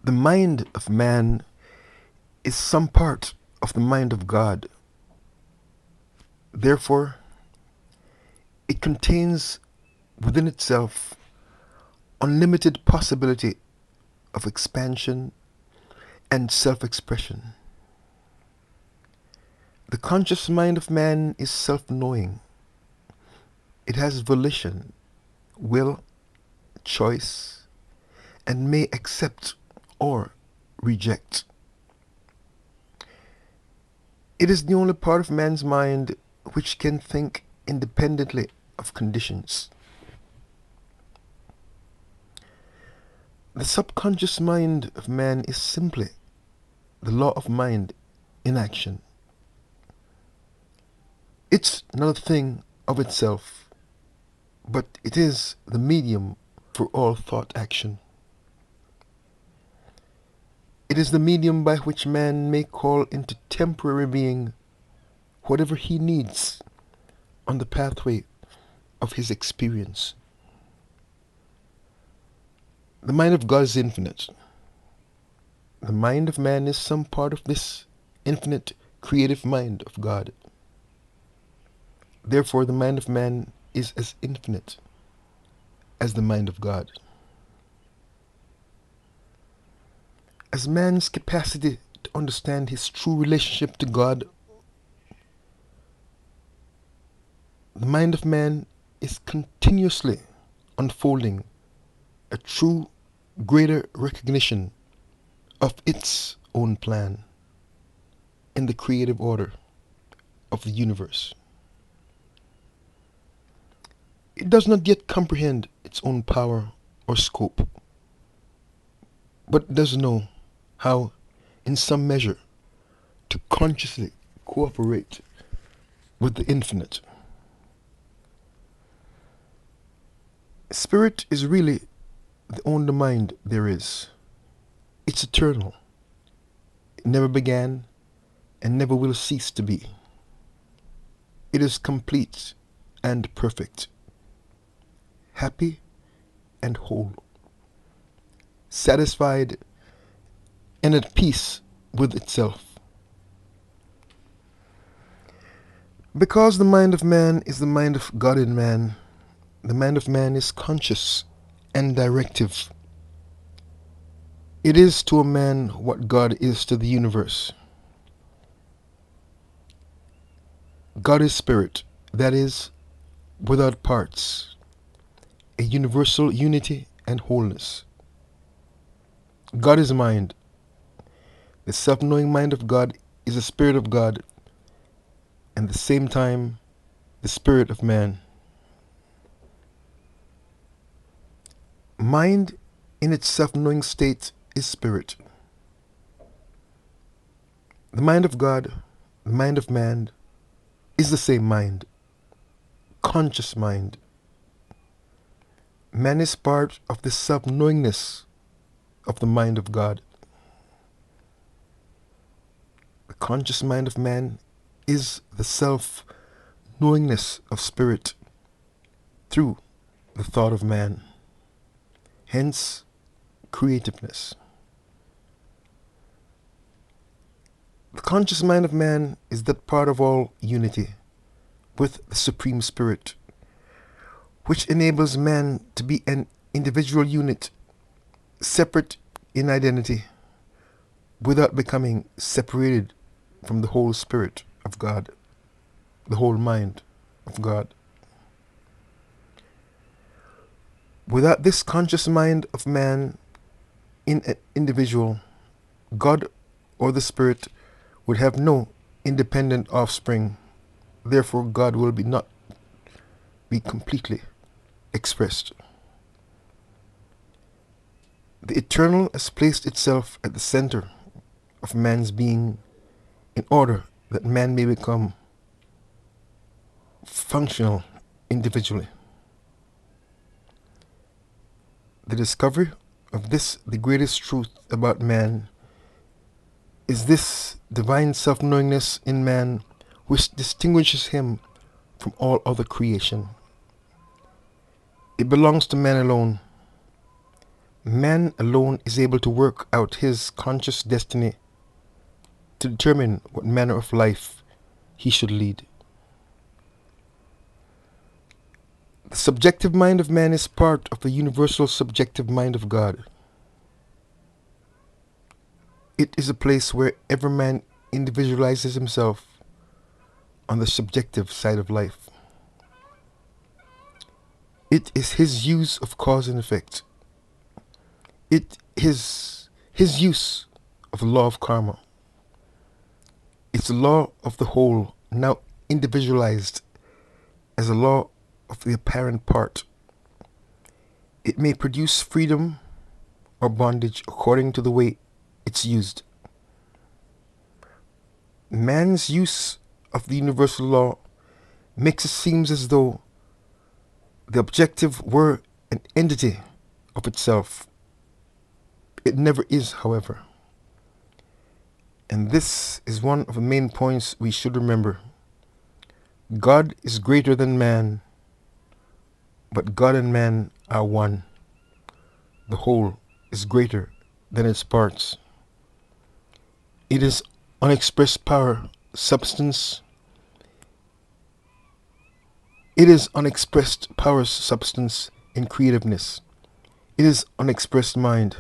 The mind of man is some part of the mind of God. Therefore, it contains within itself unlimited possibility of expansion and self-expression. The conscious mind of man is self-knowing. It has volition, will, choice, and may accept or reject. It is the only part of man's mind which can think independently of conditions. The subconscious mind of man is simply the law of mind in action. It's not a thing of itself, but it is the medium for all thought action. It is the medium by which man may call into temporary being whatever he needs on the pathway of his experience. The mind of God is infinite. The mind of man is some part of this infinite creative mind of God. Therefore, the mind of man is as infinite as the mind of God. As man's capacity to understand his true relationship to God, the mind of man is continuously unfolding a true, greater recognition of its own plan in the creative order of the universe. It does not yet comprehend its own power or scope, but does know how, in some measure, to consciously cooperate with the infinite. Spirit is really the only mind there is. It's eternal. It never began and never will cease to be. It is complete and perfect, happy and whole, satisfied and at peace with itself. Because the mind of man is the mind of God in man, the mind of man is conscious and directive. It is to a man what God is to the universe. God is spirit, that is, without parts, a universal unity and wholeness. God is mind. The self-knowing mind of God is the spirit of God, and at the same time, the spirit of man. Mind in its self-knowing state is spirit. The mind of God, the mind of man, is the same mind, conscious mind. Man is part of the self-knowingness of the mind of God. The conscious mind of man is the self-knowingness of spirit through the thought of man. Hence, creativeness. The conscious mind of man is that part of all unity with the Supreme Spirit, which enables man to be an individual unit, separate in identity, without becoming separated from the whole Spirit of God, the whole mind of God. Without this conscious mind of man in an individual, God or the Spirit would have no independent offspring. Therefore, God will not be completely expressed. The eternal has placed itself at the center of man's being in order that man may become functional individually. The discovery of this, the greatest truth about man, is this divine self-knowingness in man which distinguishes him from all other creation. It belongs to man alone. Man alone is able to work out his conscious destiny to determine what manner of life he should lead. The subjective mind of man is part of the universal subjective mind of God. It is a place where every man individualizes himself on the subjective side of life. It is his use of cause and effect. It is his use of the law of karma. It's the law of the whole, now individualized as a law of the apparent part. It may produce freedom or bondage according to the way it's used. Man's use of the universal law makes it seem as though the objective were an entity of itself. It never is, however. And this is one of the main points we should remember. God is greater than man, but God and man are one. The whole is greater than its parts. It is unexpressed power, substance. It is unexpressed power, substance, and creativeness. It is unexpressed mind.